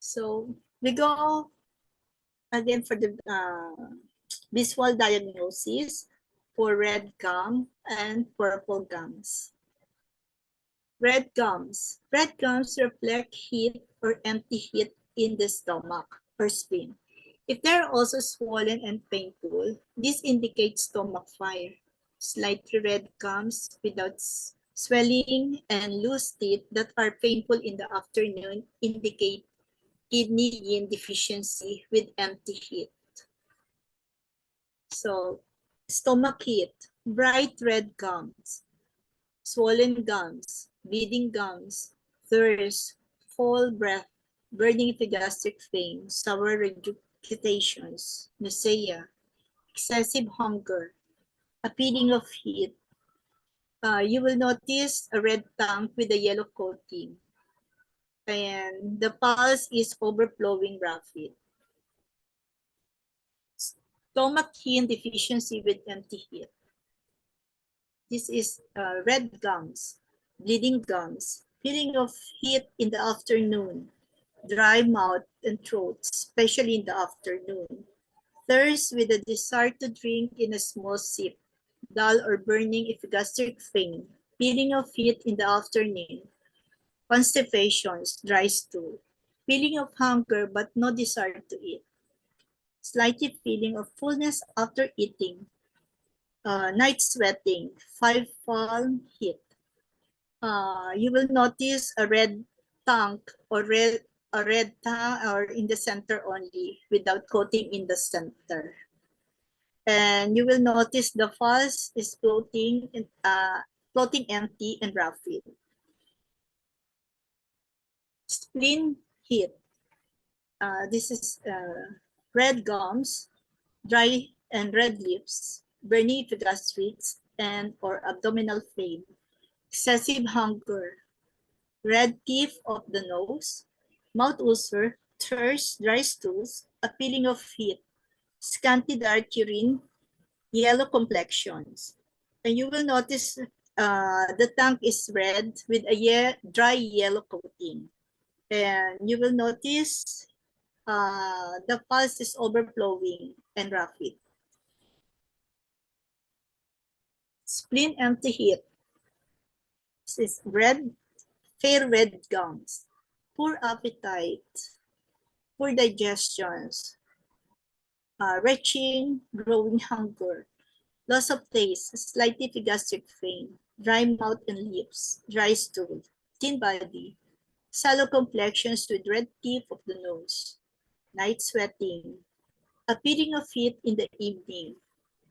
So we go again for the visual diagnosis for red gum and purple gums. Red gums. Red gums reflect heat or empty heat in the stomach or spleen. If they are also swollen and painful, this indicates stomach fire. Slightly red gums without swelling and loose teeth that are painful in the afternoon indicate kidney-yin deficiency with empty heat. So, stomach heat, bright red gums, swollen gums, bleeding gums, thirst, foul breath, burning epigastric vein, sour regurgitations, nausea, excessive hunger, a feeling of heat. You will notice a red tongue with a yellow coating, and the pulse is overflowing rapid. Stomach yin deficiency with empty heat. This is red gums, bleeding gums, feeling of heat in the afternoon, dry mouth and throat, especially in the afternoon. Thirst with a desire to drink in a small sip, dull or burning epigastric vein, feeling of heat in the afternoon. Constipations, dry stool, feeling of hunger but no desire to eat. Slightly feeling of fullness after eating. Night sweating, 5 palm heat. You will notice a red tongue or a red tongue or in the center only without coating in the center. And you will notice the pulse is floating empty and rapid. Spleen heat. This is red gums, dry and red lips, burning epigastrics, and or abdominal pain, excessive hunger, red teeth of the nose, mouth ulcer, thirst, dry stools, a feeling of heat, scanty dark urine, yellow complexions. And you will notice the tongue is red with a dry yellow coating. And you will notice the pulse is overflowing and rapid. Spleen empty heat. This is red, fair red gums, poor appetite, poor digestions, retching, growing hunger, loss of taste, slightly epigastric vein, dry mouth and lips, dry stool, thin body, sallow complexions with red tip of the nose, night sweating, a feeling of heat in the evening,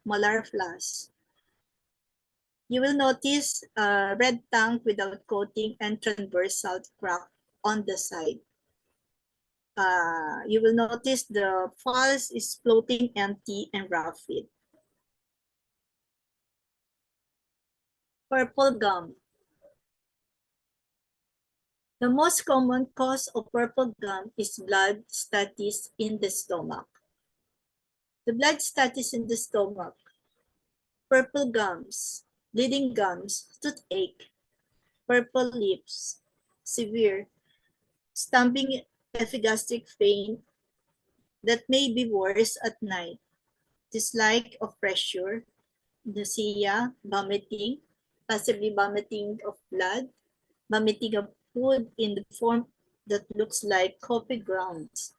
malar flash. You will notice a red tongue without coating and transversal crack on the side. You will notice the pulse is floating empty and rapid. Purple gum. The most common cause of purple gum is blood stasis in the stomach. The blood stasis in the stomach, purple gums, bleeding gums, toothache, purple lips, severe, stamping epigastric pain that may be worse at night, dislike of pressure, nausea, vomiting, possibly vomiting of blood, vomiting of food in the form that looks like coffee grounds.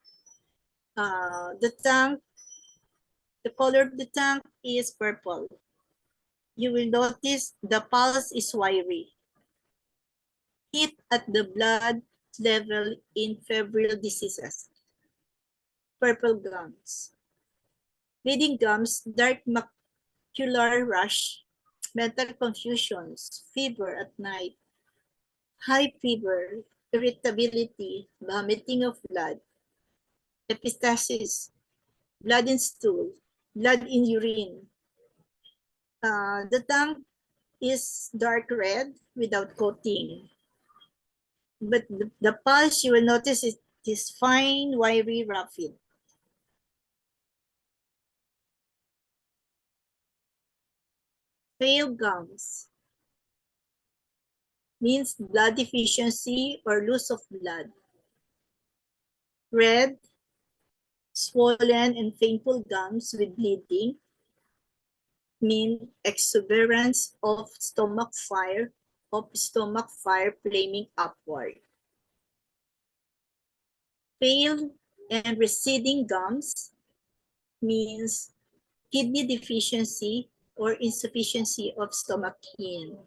The color of the tank is purple. You will notice the pulse is wiry. Heat at the blood level in febrile diseases. Purple gums. Bleeding gums, dark macular rash, mental confusions, fever at night, high fever, irritability, vomiting of blood, epistasis, blood in stool, blood in urine. The tongue is dark red without coating. But the pulse, you will notice it is fine, wiry, rapid. Pale gums means blood deficiency or loss of blood. Red, swollen and painful gums with bleeding mean exuberance of stomach fire flaming upward. Pale and receding gums means kidney deficiency or insufficiency of stomach-yin.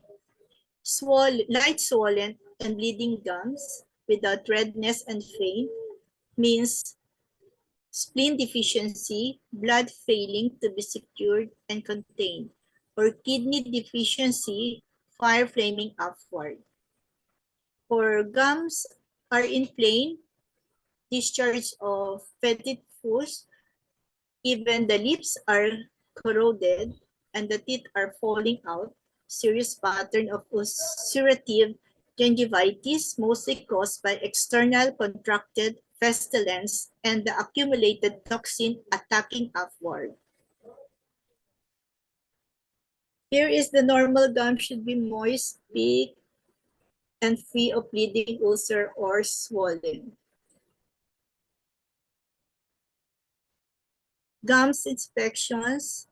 Light swollen and bleeding gums without redness and pain means spleen deficiency, blood failing to be secured and contained, or kidney deficiency, fire flaming upward. For gums are inflamed, discharge of petit fous, even the lips are corroded and the teeth are falling out, serious pattern of ulcerative gingivitis, mostly caused by external contracted pestilence and the accumulated toxin attacking upward. Here is the normal gum should be moist, big, and free of bleeding ulcer or swollen. Gums inspections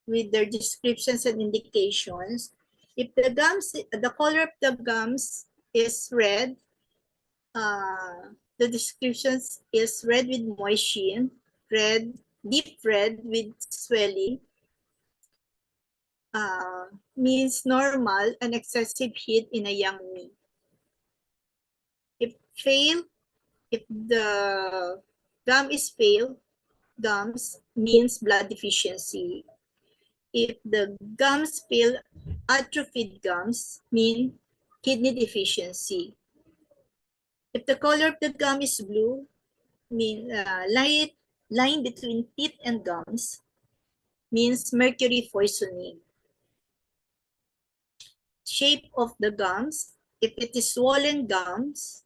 with their descriptions and indications. If the color of the gums is red, the descriptions is red with moist sheen, red, deep red with swelling, means normal and excessive heat in a young me. If pale, if the gum is pale, gums means blood deficiency. If the gums pale, atrophied gums mean kidney deficiency. If the color of the gum is blue, mean light line between teeth and gums means mercury poisoning. Shape of the gums, if it is swollen gums,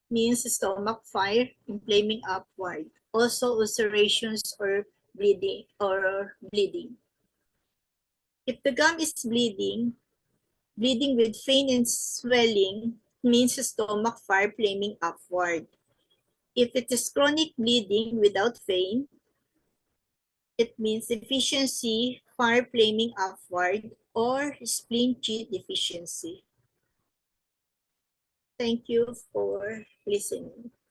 means stomach fire inflaming upward. Also ulcerations or bleeding. If the gum is bleeding with pain and swelling means stomach fire flaming upward. If it is chronic bleeding without pain, it means deficiency, fire flaming upward, or spleen G deficiency. Thank you for listening.